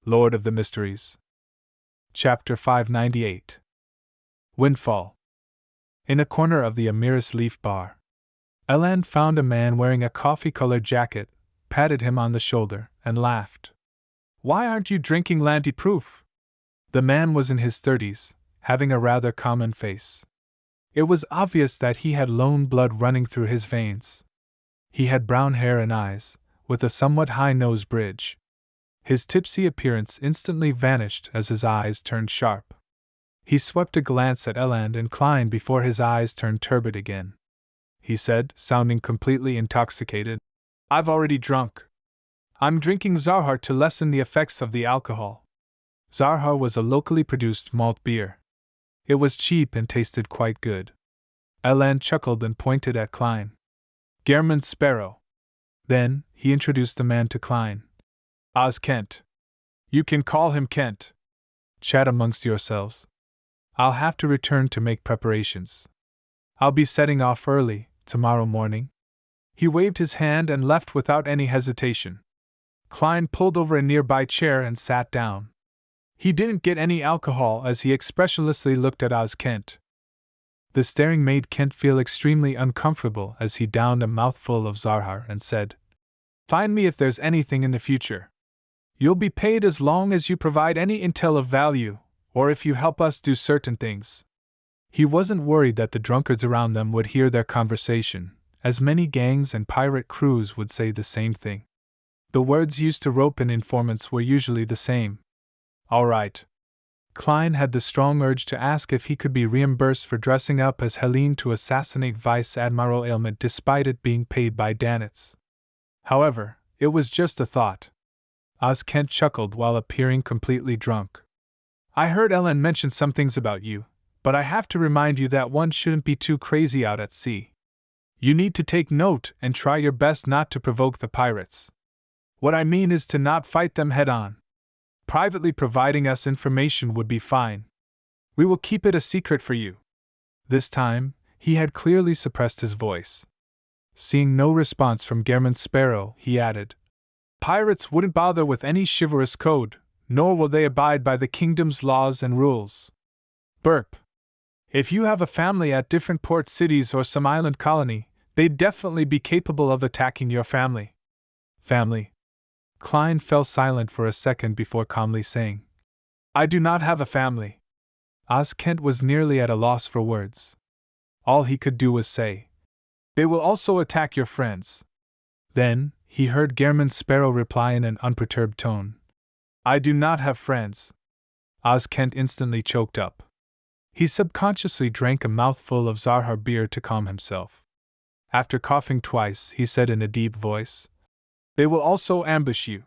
Lord of the Mysteries. Chapter 598. Windfall. In a corner of the Amiris Leaf Bar, Eland found a man wearing a coffee-colored jacket, patted him on the shoulder, and laughed. "Why aren't you drinking Lanty-proof?" The man was in his 30s, having a rather common face. It was obvious that he had lone blood running through his veins. He had brown hair and eyes, with a somewhat high nose bridge. His tipsy appearance instantly vanished as his eyes turned sharp. He swept a glance at Eland and Klein before his eyes turned turbid again. He said, sounding completely intoxicated, "I've already drunk. I'm drinking Zarhar to lessen the effects of the alcohol." Zarhar was a locally produced malt beer. It was cheap and tasted quite good. Eland chuckled and pointed at Klein. "Gehrman Sparrow." Then, he introduced the man to Klein. "Oz Kent. You can call him Kent. Chat amongst yourselves. I'll have to return to make preparations. I'll be setting off early, tomorrow morning." He waved his hand and left without any hesitation. Klein pulled over a nearby chair and sat down. He didn't get any alcohol as he expressionlessly looked at Oz Kent. The staring made Kent feel extremely uncomfortable as he downed a mouthful of Zarhar and said, "Find me if there's anything in the future. You'll be paid as long as you provide any intel of value, or if you help us do certain things." He wasn't worried that the drunkards around them would hear their conversation, as many gangs and pirate crews would say the same thing. The words used to rope in informants were usually the same. "All right." Klein had the strong urge to ask if he could be reimbursed for dressing up as Helene to assassinate Vice Admiral Aylmet despite it being paid by Danitz. However, it was just a thought. Oz Kent chuckled while appearing completely drunk. "I heard Ellen mention some things about you, but I have to remind you that one shouldn't be too crazy out at sea. You need to take note and try your best not to provoke the pirates. What I mean is to not fight them head-on. Privately providing us information would be fine. We will keep it a secret for you." This time, he had clearly suppressed his voice. Seeing no response from Gehrman Sparrow, he added, "Pirates wouldn't bother with any chivalrous code, nor will they abide by the kingdom's laws and rules. Burp. If you have a family at different port cities or some island colony, they'd definitely be capable of attacking your family." "Family?" Klein fell silent for a second before calmly saying, "I do not have a family." Oz Kent was nearly at a loss for words. All he could do was say, "They will also attack your friends." Then, he heard Gehrman Sparrow reply in an unperturbed tone, "I do not have friends." Oz Kent instantly choked up. He subconsciously drank a mouthful of Zarhar beer to calm himself. After coughing twice, he said in a deep voice, "They will also ambush you.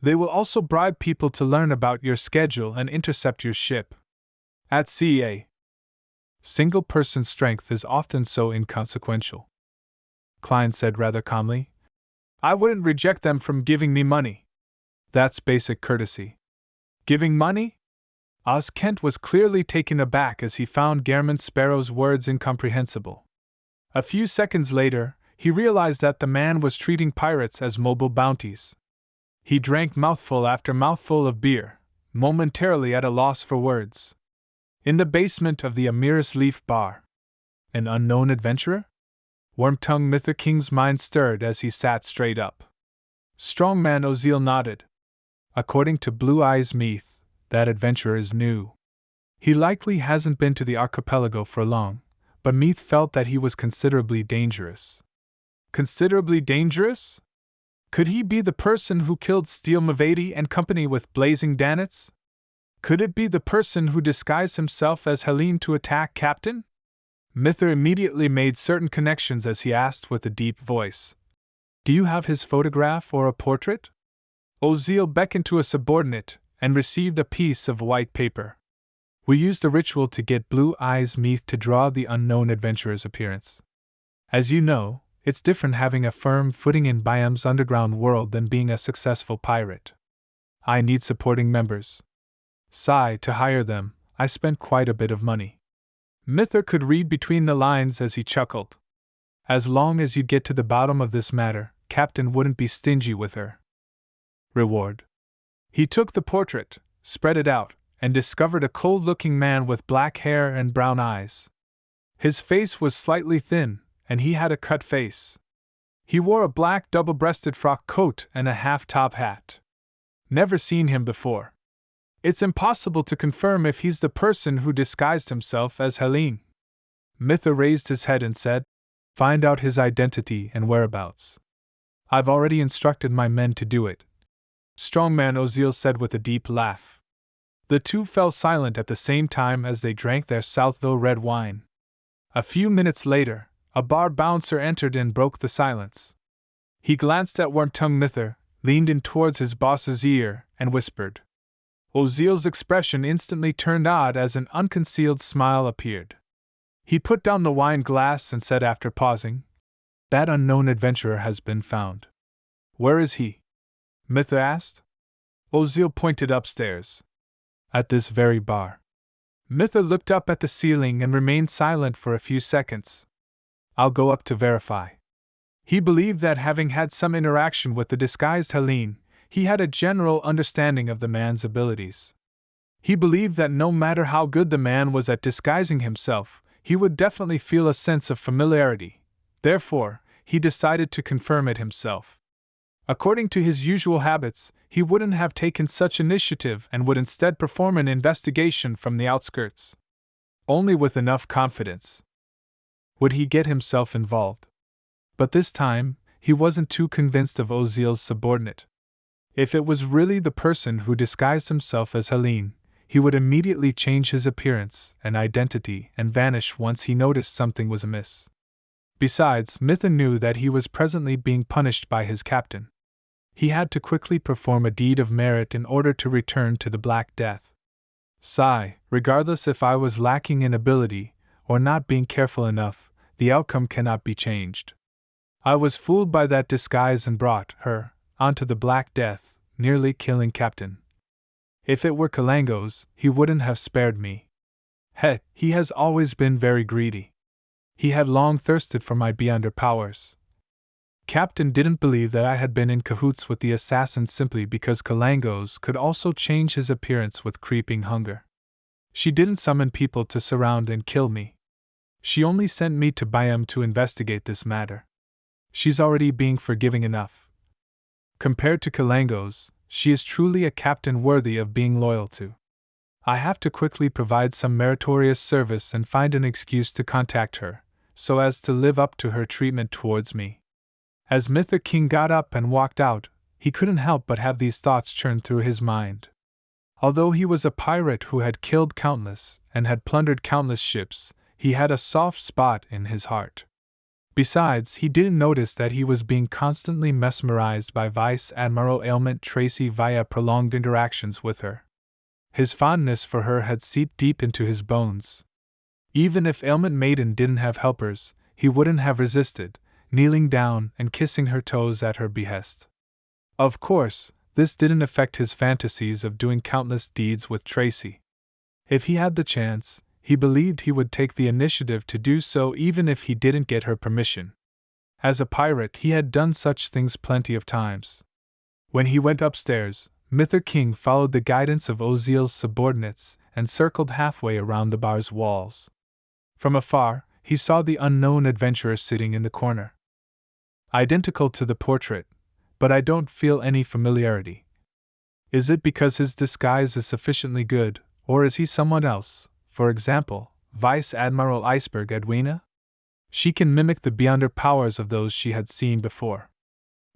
They will also bribe people to learn about your schedule and intercept your ship. At sea, a single-person strength is often so inconsequential." Klein said rather calmly, "I wouldn't reject them from giving me money. That's basic courtesy." "Giving money?" Oz Kent was clearly taken aback as he found Gehrman Sparrow's words incomprehensible. A few seconds later, he realized that the man was treating pirates as mobile bounties. He drank mouthful after mouthful of beer, momentarily at a loss for words. In the basement of the Amiris Leaf Bar. An unknown adventurer? Worm-tongued Mither King's mind stirred as he sat straight up. Strongman Ozil nodded. According to Blue Eyes Meath, that adventurer is new. He likely hasn't been to the archipelago for long, but Meath felt that he was considerably dangerous. Considerably dangerous? Could he be the person who killed Steele Mavady and company with Blazing Danitz? Could it be the person who disguised himself as Helene to attack Captain? Mither immediately made certain connections as he asked with a deep voice, "Do you have his photograph or a portrait?" Ozil beckoned to a subordinate and received a piece of white paper. "We used a ritual to get Blue Eyes Meath to draw the unknown adventurer's appearance. As you know, it's different having a firm footing in Biam's underground world than being a successful pirate. I need supporting members. To hire them, I spent quite a bit of money." Mither could read between the lines as he chuckled. "As long as you get to the bottom of this matter, Captain wouldn't be stingy with her." "Reward?" He took the portrait, spread it out, and discovered a cold-looking man with black hair and brown eyes. His face was slightly thin, and he had a cut face. He wore a black double-breasted frock coat and a half-top hat. Never seen him before. It's impossible to confirm if he's the person who disguised himself as Helene. Mither raised his head and said, "Find out his identity and whereabouts. I've already instructed my men to do it." Strongman Oziel said with a deep laugh. The two fell silent at the same time as they drank their Southville red wine. A few minutes later, a bar bouncer entered and broke the silence. He glanced at Wormtongue Mither, leaned in towards his boss's ear, and whispered. Oziel's expression instantly turned odd as an unconcealed smile appeared. He put down the wine glass and said after pausing, "That unknown adventurer has been found." "Where is he?" Mither asked. Oziel pointed upstairs. "At this very bar." Mither looked up at the ceiling and remained silent for a few seconds. "I'll go up to verify." He believed that having had some interaction with the disguised Helene, he had a general understanding of the man's abilities. He believed that no matter how good the man was at disguising himself, he would definitely feel a sense of familiarity. Therefore, he decided to confirm it himself. According to his usual habits, he wouldn't have taken such initiative and would instead perform an investigation from the outskirts. Only with enough confidence would he get himself involved. But this time, he wasn't too convinced of Oziel's subordinate. If it was really the person who disguised himself as Helene, he would immediately change his appearance and identity and vanish once he noticed something was amiss. Besides, Mither knew that he was presently being punished by his captain. He had to quickly perform a deed of merit in order to return to the Black Death. Sigh, regardless if I was lacking in ability or not being careful enough, the outcome cannot be changed. I was fooled by that disguise and brought her onto the Black Death, nearly killing Captain. If it were Kalango's, he wouldn't have spared me. He has always been very greedy. He had long thirsted for my beyonder powers. Captain didn't believe that I had been in cahoots with the assassin simply because Kalango's could also change his appearance with creeping hunger. She didn't summon people to surround and kill me. She only sent me to Byam to investigate this matter. She's already being forgiving enough. Compared to Kalango's, she is truly a captain worthy of being loyal to. I have to quickly provide some meritorious service and find an excuse to contact her, so as to live up to her treatment towards me. As Mither King got up and walked out, he couldn't help but have these thoughts churn through his mind. Although he was a pirate who had killed countless and had plundered countless ships, he had a soft spot in his heart. Besides, he didn't notice that he was being constantly mesmerized by Vice Admiral Ailment Tracy via prolonged interactions with her. His fondness for her had seeped deep into his bones. Even if Ailment Maiden didn't have helpers, he wouldn't have resisted, kneeling down and kissing her toes at her behest. Of course, this didn't affect his fantasies of doing countless deeds with Tracy. If he had the chance, he believed he would take the initiative to do so even if he didn't get her permission. As a pirate, he had done such things plenty of times. When he went upstairs, Mither King followed the guidance of Oziel's subordinates and circled halfway around the bar's walls. From afar, he saw the unknown adventurer sitting in the corner. Identical to the portrait, but I don't feel any familiarity. Is it because his disguise is sufficiently good, or is he someone else? For example, Vice Admiral Iceberg Edwina? She can mimic the beyonder powers of those she had seen before.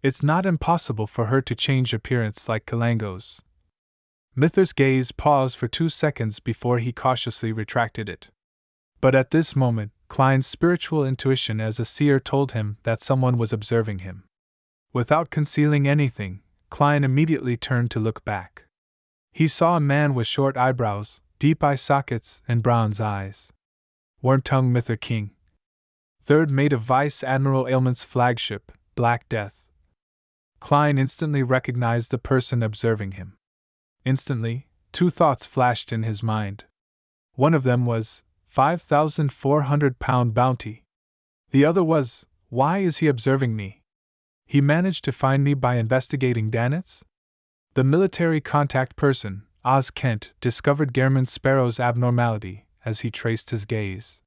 It's not impossible for her to change appearance like Kalango's. Mither's gaze paused for 2 seconds before he cautiously retracted it. But at this moment, Klein's spiritual intuition as a seer told him that someone was observing him. Without concealing anything, Klein immediately turned to look back. He saw a man with short eyebrows, deep eye sockets, and bronze eyes. Wormtongue Mither King, third mate of Vice Admiral Ailment's flagship, Black Death. Klein instantly recognized the person observing him. Instantly, 2 thoughts flashed in his mind. One of them was, 5,400 pound bounty. The other was, why is he observing me? He managed to find me by investigating Danitz? The military contact person, Oz Kent, discovered Gairman Sparrow's abnormality as he traced his gaze.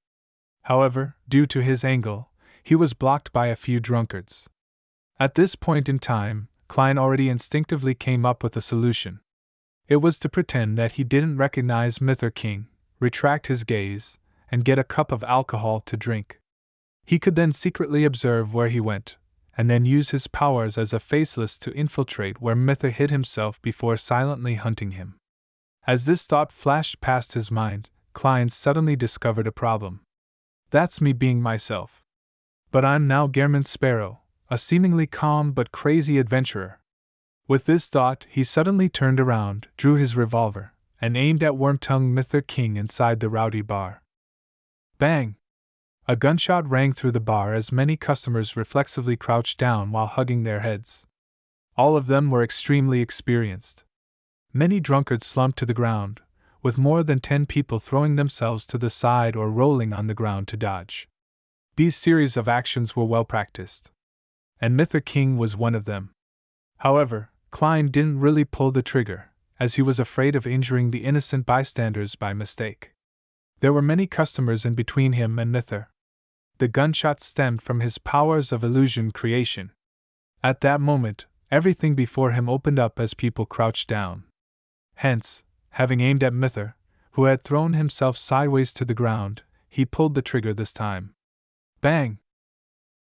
However, due to his angle, he was blocked by a few drunkards. At this point in time, Klein already instinctively came up with a solution. It was to pretend that he didn't recognize Mither King, retract his gaze, and get a cup of alcohol to drink. He could then secretly observe where he went, and then use his powers as a faceless to infiltrate where Mither hid himself before silently hunting him. As this thought flashed past his mind, Klein suddenly discovered a problem. That's me being myself. But I'm now Gairman Sparrow, a seemingly calm but crazy adventurer. With this thought, he suddenly turned around, drew his revolver, and aimed at Worm-tongued Mither King inside the rowdy bar. Bang! A gunshot rang through the bar as many customers reflexively crouched down while hugging their heads. All of them were extremely experienced. Many drunkards slumped to the ground, with more than 10 people throwing themselves to the side or rolling on the ground to dodge. These series of actions were well practiced, and Mither King was one of them. However, Klein didn't really pull the trigger, as he was afraid of injuring the innocent bystanders by mistake. There were many customers in between him and Mither. The gunshot stemmed from his powers of illusion creation. At that moment, everything before him opened up as people crouched down. Hence, having aimed at Mither, who had thrown himself sideways to the ground, he pulled the trigger this time. Bang!